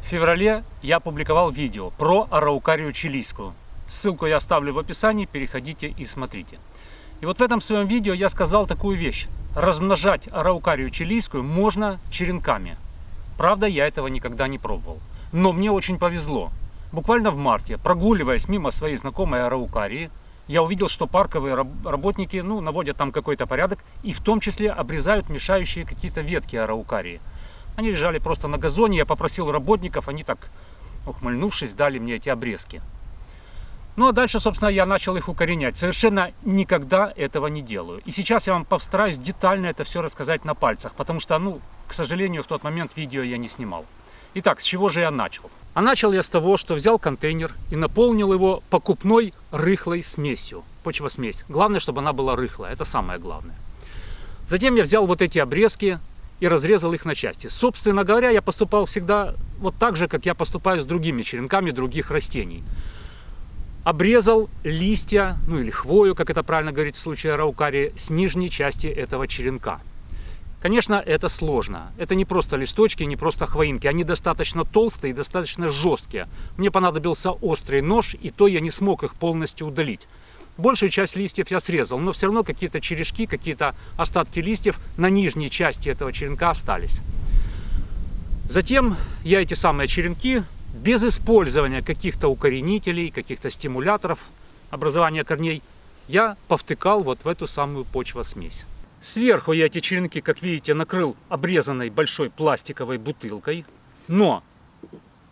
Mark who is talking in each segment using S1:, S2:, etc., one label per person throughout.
S1: В феврале я опубликовал видео про араукарию чилийскую. Ссылку я оставлю в описании, переходите и смотрите. И вот в этом своем видео я сказал такую вещь. Размножать араукарию чилийскую можно черенками. Правда, я этого никогда не пробовал. Но мне очень повезло. Буквально в марте, прогуливаясь мимо своей знакомой араукарии, я увидел, что парковые работники наводят там какой-то порядок и в том числе обрезают мешающие какие-то ветки араукарии. Они лежали просто на газоне, я попросил работников, они так, ухмыльнувшись, дали мне эти обрезки. Ну а дальше, собственно, я начал их укоренять. Совершенно никогда этого не делаю. И сейчас я вам постараюсь детально это все рассказать на пальцах, потому что, к сожалению, в тот момент видео я не снимал. Итак, с чего же я начал? А начал я с того, что взял контейнер и наполнил его покупной рыхлой смесью. Почвосмесь. Главное, чтобы она была рыхлая, это самое главное. Затем я взял вот эти обрезки и разрезал их на части. Собственно говоря, я поступал всегда вот так же, как я поступаю с другими черенками других растений. Обрезал листья, или хвою, как это правильно говорить в случае араукарии, с нижней части этого черенка. Конечно, это сложно. Это не просто листочки, не просто хвоинки. Они достаточно толстые и достаточно жесткие. Мне понадобился острый нож, и то я не смог их полностью удалить. Большую часть листьев я срезал, но все равно какие-то черешки, какие-то остатки листьев на нижней части этого черенка остались. Затем я эти самые черенки, без использования каких-то укоренителей, каких-то стимуляторов образования корней, я повтыкал вот в эту самую почвосмесь. Сверху я эти черенки, как видите, накрыл обрезанной большой пластиковой бутылкой, но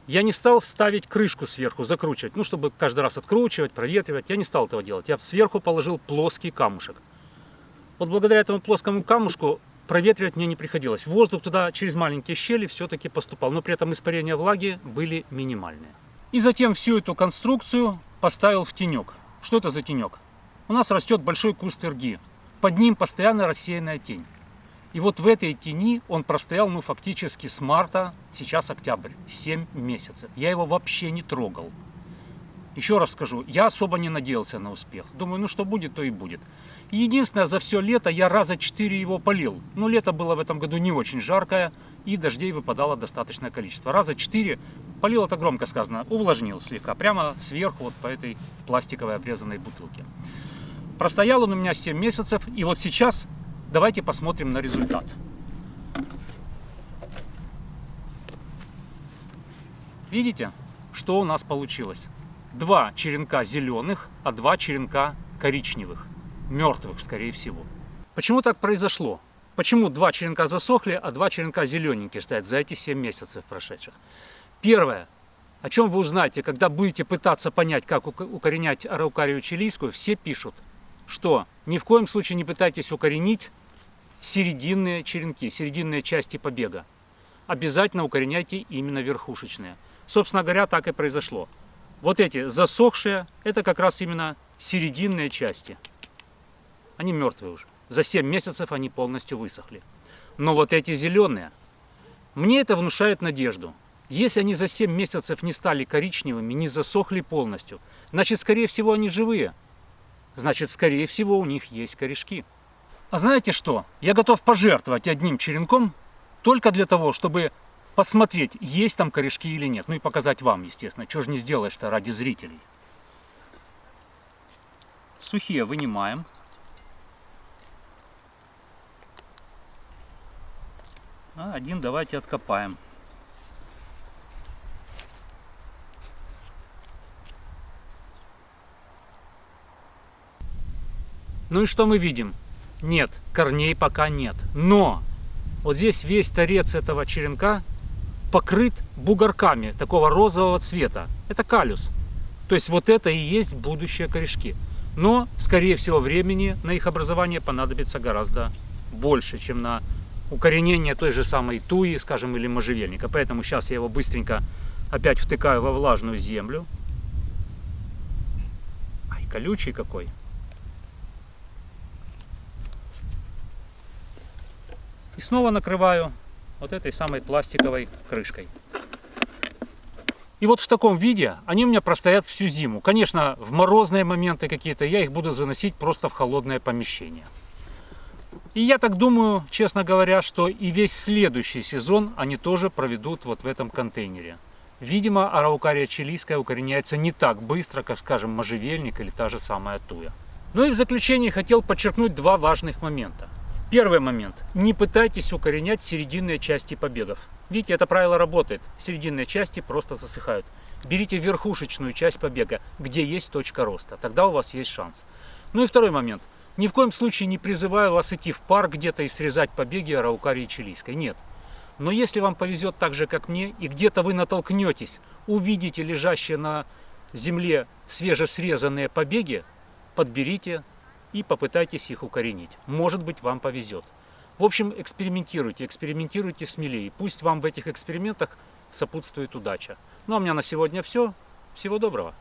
S1: я не стал ставить крышку сверху, закручивать, чтобы каждый раз откручивать, проветривать. Я не стал этого делать. Я сверху положил плоский камушек. Вот благодаря этому плоскому камушку проветривать мне не приходилось. Воздух туда через маленькие щели все-таки поступал, но при этом испарения влаги были минимальные. И затем всю эту конструкцию поставил в тенек. Что это за тенек? У нас растет большой куст ирги. Под ним постоянно рассеянная тень. И вот в этой тени он простоял, фактически с марта, сейчас октябрь, 7 месяцев. Я его вообще не трогал. Еще раз скажу, я особо не надеялся на успех. Думаю, что будет, то и будет. Единственное, за все лето я раза 4 его полил. Лето было в этом году не очень жаркое, и дождей выпадало достаточное количество. Раза 4 полил, это громко сказано, увлажнил слегка, прямо сверху вот по этой пластиковой обрезанной бутылке. Простоял он у меня 7 месяцев, и вот сейчас давайте посмотрим на результат. Видите, что у нас получилось? 2 черенка зеленых, а 2 черенка коричневых, мертвых, скорее всего. Почему так произошло? Почему 2 черенка засохли, а 2 черенка зелененькие стоят за эти 7 месяцев прошедших? Первое, о чем вы узнаете, когда будете пытаться понять, как укоренять араукарию чилийскую, все пишут, что ни в коем случае не пытайтесь укоренить серединные черенки, серединные части побега. Обязательно укореняйте именно верхушечные. Собственно говоря, так и произошло. Вот эти засохшие, это как раз именно серединные части. Они мертвые уже. За 7 месяцев они полностью высохли. Но вот эти зеленые, мне это внушает надежду. Если они за 7 месяцев не стали коричневыми, не засохли полностью, значит, скорее всего, они живые. Значит, скорее всего, у них есть корешки. А знаете что? Я готов пожертвовать одним черенком только для того, чтобы посмотреть, есть там корешки или нет. И показать вам, естественно. Чего же не сделаешь-то ради зрителей. Сухие вынимаем. А один давайте откопаем. Ну и что мы видим? Нет, корней пока нет. Но вот здесь весь торец этого черенка покрыт бугорками такого розового цвета. Это каллюс. То есть вот это и есть будущие корешки. Но, скорее всего, времени на их образование понадобится гораздо больше, чем на укоренение той же самой туи, скажем, или можжевельника. Поэтому сейчас я его быстренько опять втыкаю во влажную землю. Ай, колючий какой. И снова накрываю вот этой самой пластиковой крышкой. И вот в таком виде они у меня простоят всю зиму. Конечно, в морозные моменты какие-то я их буду заносить просто в холодное помещение. И я так думаю, честно говоря, что и весь следующий сезон они тоже проведут вот в этом контейнере. Видимо, араукария чилийская укореняется не так быстро, как, скажем, можжевельник или та же самая туя. Ну и в заключение хотел подчеркнуть два важных момента. Первый момент. Не пытайтесь укоренять серединные части побегов. Видите, это правило работает. Серединные части просто засыхают. Берите верхушечную часть побега, где есть точка роста. Тогда у вас есть шанс. Ну и второй момент. Ни в коем случае не призываю вас идти в парк где-то и срезать побеги араукарии чилийской. Нет. Но если вам повезет так же, как мне, и где-то вы натолкнетесь, увидите лежащие на земле свежесрезанные побеги, подберите и попытайтесь их укоренить. Может быть, вам повезет. В общем, экспериментируйте смелее. Пусть вам в этих экспериментах сопутствует удача. Ну а у меня на сегодня все. Всего доброго.